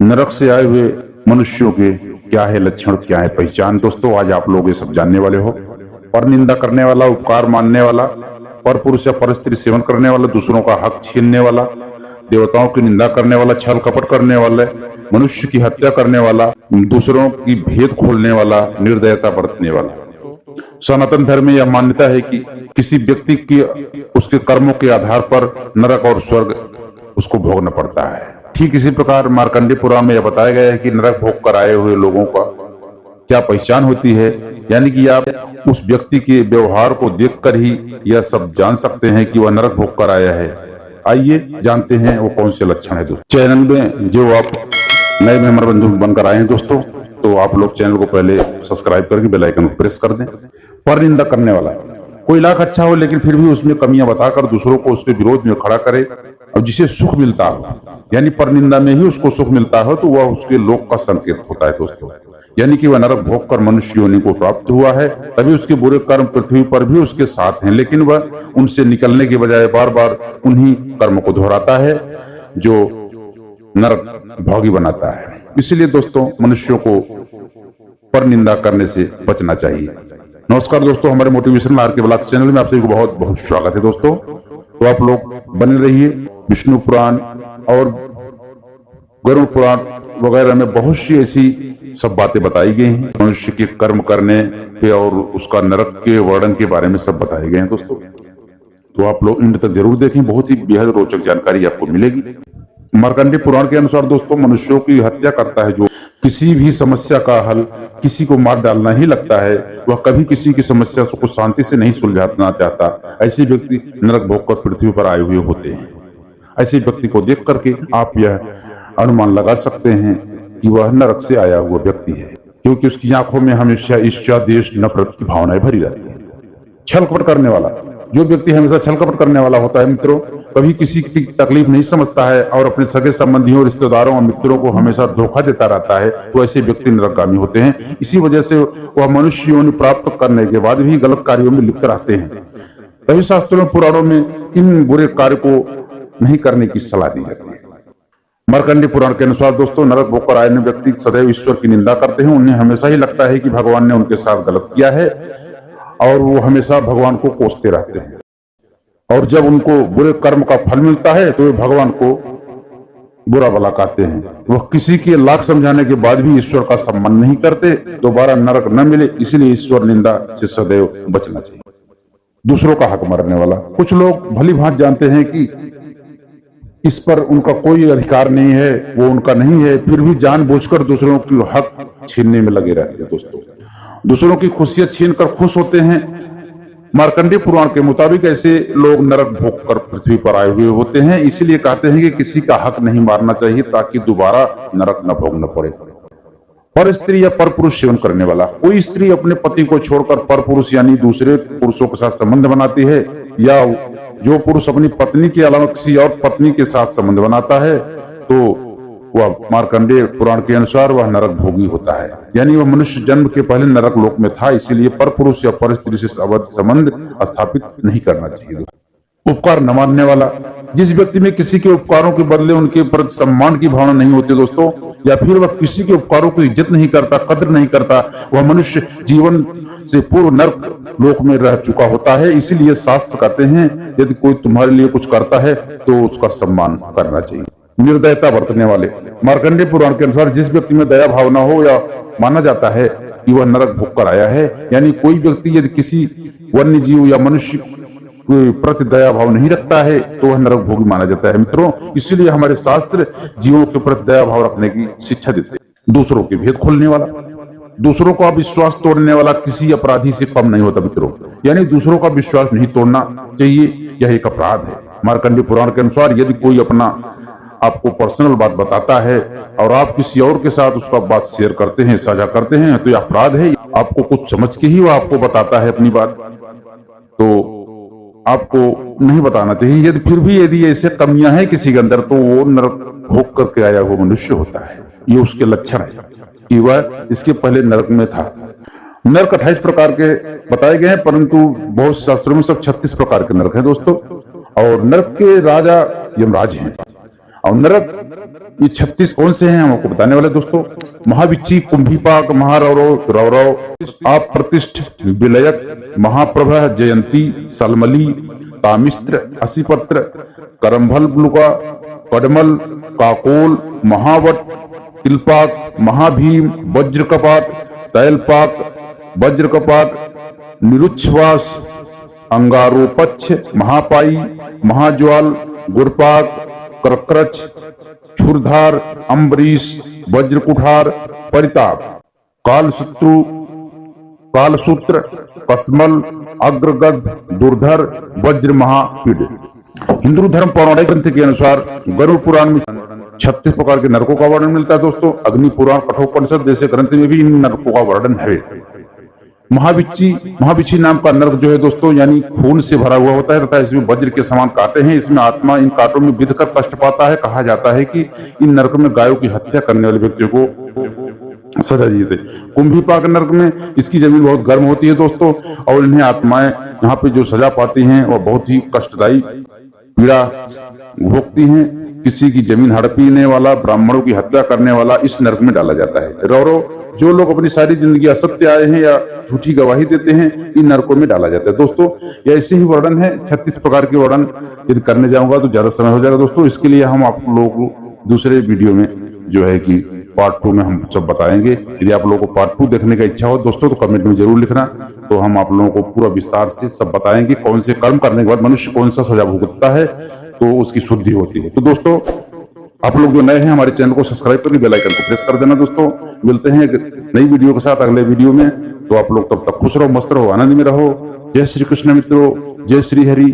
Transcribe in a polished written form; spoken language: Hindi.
नरक से आए हुए मनुष्यों के क्या है लक्षण, क्या है पहचान। दोस्तों आज आप लोग ये सब जानने वाले हो। पर निंदा करने वाला, उपकार मानने वाला, पर पुरुष या पर स्त्री सेवन करने वाला, दूसरों का हक छीनने वाला, देवताओं की निंदा करने वाला, छल कपट करने वाला, मनुष्य की हत्या करने वाला, दूसरों की भेद खोलने वाला, निर्दयता बरतने वाला। सनातन धर्म में यह मान्यता है कि किसी व्यक्ति की उसके कर्मों के आधार पर नरक और स्वर्ग उसको भोगना पड़ता है। ठीक इसी प्रकार मार्कंडेय पुराण में यह बताया गया है कि नरक भोग कर आए हुए लोगों का क्या पहचान होती है, यानी कि आप उस व्यक्ति के व्यवहार को देखकर ही यह सब जान सकते हैं कि वह नरक भोग कर आया है। आइए जानते हैं वो कौन से लक्षण है। दोस्तों चैनल में जो आप नए मेंबर बंधु बनकर आए हैं दोस्तों, तो आप लोग चैनल को पहले सब्सक्राइब करके बेल आइकन को प्रेस कर दें। पर निंदा करने वाला, कोई लाख अच्छा हो लेकिन फिर भी उसमें कमियां बताकर दूसरों को उसके विरोध में खड़ा करे और जिसे सुख मिलता हो, यानी पर निंदा में ही उसको सुख मिलता हो, तो वह उसके लोक का संकेत होता है दोस्तों। यानी कि वह नरक भोग कर मनुष्य योनि को प्राप्त हुआ है। तभी उसके बुरे कर्म पृथ्वी पर भी उसके साथ हैं, लेकिन वह उनसे निकलने के बजाय बार बार उन्हीं कर्म को दोहराता है जो नरक भोगी बनाता है। इसलिए दोस्तों मनुष्यों को पर निंदा करने से बचना चाहिए। नमस्कार दोस्तों, हमारे मोटिवेशनल आर के ब्लॉग चैनल में आप सभी को बहुत बहुत स्वागत है दोस्तों। तो आप लोग बने रहिए। विष्णु पुराण और गरुड़ पुराण वगैरह में बहुत सी ऐसी सब बातें बताई गई हैं, मनुष्य के कर्म करने पे और उसका नरक के वर्णन के बारे में सब बताए गए हैं दोस्तों। तो आप लोग इंड तक जरूर देखें, बहुत ही बेहद रोचक जानकारी आपको मिलेगी। मार्कंडेय पुराण के अनुसार दोस्तों मनुष्यों की हत्या करता है जो किसी भी समस्या का हल किसी को मार डालना ही लगता है, वह कभी किसी की समस्या को शांति से नहीं सुलझाना चाहता, ऐसे व्यक्ति नरक भोग कर पृथ्वी पर आए हुए होते हैं। ऐसे व्यक्ति को देख करके आप यह अनुमान लगा सकते हैं कि वह नरक से आया हुआ व्यक्ति है, क्योंकि उसकी आंखों में हमेशा ईर्ष्या, द्वेष, नफरत की भावनाएं भरी रहती है। छल कपट करने वाला, जो व्यक्ति हमेशा छल कपट करने वाला होता है मित्रों, कभी किसी की तकलीफ नहीं समझता है और अपने सगे संबंधियों, रिश्तेदारों और मित्रों को हमेशा धोखा देता रहता है, तो ऐसे व्यक्ति नरकगामी होते हैं। इसी वजह से वह मनुष्य योनि प्राप्त करने के बाद भी गलत कार्यों में लिप्त रहते हैं। तभी शास्त्रों पुराणों में इन बुरे कार्य को नहीं करने की सलाह दी जाती है। मार्कंडेय पुराण के अनुसार दोस्तों नरक भोग कर आए व्यक्ति सदैव ईश्वर की निंदा करते हैं। उन्हें हमेशा ही लगता है कि भगवान ने उनके साथ गलत किया है और वो हमेशा भगवान को कोसते रहते हैं। और जब उनको बुरे कर्म का फल मिलता है तो वे भगवान को बुरा भला कहते हैं। वह किसी के लाख समझाने के बाद भी ईश्वर का सम्मान नहीं करते। दोबारा नरक न मिले इसलिए ईश्वर निंदा से सदैव बचना चाहिए। दूसरों का हक मारने वाला, कुछ लोग भली भांति जानते हैं कि इस पर उनका कोई अधिकार नहीं है, वो उनका नहीं है, फिर भी जानबूझकर दूसरों की हक छीनने में लगे रहते हैं दोस्तों। दूसरों की खुशियां छीनकर खुश होते हैं। मार्कंडेय पुराण के मुताबिक ऐसे लोग नरक भोग कर पृथ्वी पर आए हुए होते हैं। इसीलिए कहते हैं कि किसी का हक नहीं मारना चाहिए ताकि दोबारा नरक न भोगना पड़े। पर स्त्री या पर पुरुष सेवन करने वाला, कोई स्त्री अपने पति को छोड़कर पर पुरुष यानी दूसरे पुरुषों के साथ संबंध बनाती है, या जो पुरुष अपनी पत्नी के अलावा किसी और पत्नी के साथ संबंध बनाता है, तो वह मार्कंडेय पुराण के अनुसार वह नरक भोगी होता है। यानी वह मनुष्य जन्म के पहले नरक लोक में था। इसीलिए पर पुरुष या पर स्त्री से संबंध स्थापित नहीं करना चाहिए। उपकार न मानने वाला, जिस व्यक्ति में किसी के उपकारों के बदले उनके प्रति सम्मान की भावना नहीं होती दोस्तों, या फिर वह किसी के उपकारों की इज्जत नहीं करता, कद्र नहीं करता, वह मनुष्य जीवन से पूर्व नरक लोक में रह चुका होता है। इसीलिए शास्त्र कहते हैं यदि कोई तुम्हारे लिए कुछ करता है तो उसका सम्मान करना चाहिए। निर्दयता बरतने वाले, मार्कंडेय पुराण के अनुसार जिस व्यक्ति में दया भावना हो या माना जाता है कि वह नरक भोग कर आया है, यानी कोई व्यक्ति यदि किसी वन्य जीव या मनुष्य प्रति दया भाव नहीं रखता है तो वह नरक भोगी माना जाता है मित्रों। इसीलिए हमारे शास्त्र जीवों के प्रति दया भाव रखने की शिक्षा देते हैं। दूसरों के भेद खोलने वाला, दूसरों का विश्वास तोड़ने वाला किसी अपराधी से कम नहीं होता मित्रों। यानी दूसरों का विश्वास नहीं तोड़ना चाहिए, यह एक अपराध है। मार्कंडेय पुराण के अनुसार यदि कोई अपना आपको पर्सनल बात बताता है और आप किसी और के साथ उसका बात शेयर करते हैं, साझा करते हैं, तो यह अपराध है। आपको कुछ समझ के ही वो आपको बताता है अपनी बात, तो आपको नहीं बताना चाहिए। यदि फिर भी यदि ऐसे कमियां हैं किसी के अंदर, तो वो नरक भोग करके आया हुआ मनुष्य होता है। ये उसके लक्षण है कि वह इसके पहले नरक में था। नरक 28 प्रकार के बताए गए हैं, परंतु बहुत शास्त्रों में सब 36 प्रकार के नरक हैं दोस्तों। और नरक के राजा यमराज हैं। और नरक ये 36 कौन से हैं हम आपको बताने वाले दोस्तों। महाविच्ची, कुंभीपाक, महारौरव, रौरव, अप्रतिष्ठ, विलयक, महाप्रभ, जयंती, सलमली, तामिस्त्र, असीपत्र, करम्भलुका, पडमल, काकोल, महावट, तिलपाक, महाभीम, वज्रकपाट, तैलपाक, वज्रकपाट, निरुच्छ्वास, अंगारोपच्छ, महापाई, महाज्वाल, गुरपाक, कर्कच, क्षुरधार, अम्बरीश, वज्रकुठार, परिताप, कालसूत्र, कसमल, अग्रगद, दुर्धर, वज्र महापीड़। हिंदू धर्म पौराणिक ग्रंथ के अनुसार गरुड़ पुराण में 36 प्रकार के नरकों का वर्णन मिलता है दोस्तों। अग्नि पुराण, कठोपनिषद जैसे ग्रंथ में भी इन नरकों का वर्णन है। महाविच्ची नाम का नरक जो है दोस्तों यानी खून से भरा हुआ होता है तथा इसमें वज्र के समान कांटे हैं। इसमें आत्मा इन कांटों में बिध कर कष्ट पाता है। कहा जाता है कि इन नरक में गायों की हत्या करने वाले व्यक्तियों को सजा दी जाती है। कुंभीपाक नरक में इसकी जमीन बहुत गर्म होती है दोस्तों और इन्हें आत्माएं यहाँ पे जो सजा पाती हैं वह बहुत ही कष्टदायी पीड़ा भोगती हैं। किसी की जमीन हड़पीने वाला, ब्राह्मणों की हत्या करने वाला इस नरक में डाला जाता है। रौरव, जो लोग अपनी सारी जिंदगी असत्य आए हैं या झूठी गवाही देते हैं इन नरकों में डाला जाता है दोस्तों। यह ऐसे ही वर्णन है। 36 प्रकार के वर्णन यदि करने जाऊंगा तो ज्यादा समय हो जाएगा दोस्तों। इसके लिए हम आप लोगों को दूसरे वीडियो में जो है कि पार्ट 2 में हम सब बताएंगे। यदि आप लोगों को पार्ट 2 देखने का इच्छा हो दोस्तों तो कमेंट में जरूर लिखना, तो हम आप लोगों को पूरा विस्तार से सब बताएंगे कौन से कर्म करने के बाद मनुष्य कौन सा सजा भुगतता है तो उसकी शुद्धि होती है। तो दोस्तों आप लोग जो नए हैं हमारे चैनल को सब्सक्राइब करके बेल आइकन को प्रेस कर देना दोस्तों। मिलते हैं एक नई वीडियो के साथ अगले वीडियो में। तो आप लोग तब तक खुश रहो, मस्त रहो, आनंद में रहो। जय श्री कृष्ण मित्रों, जय श्री हरि।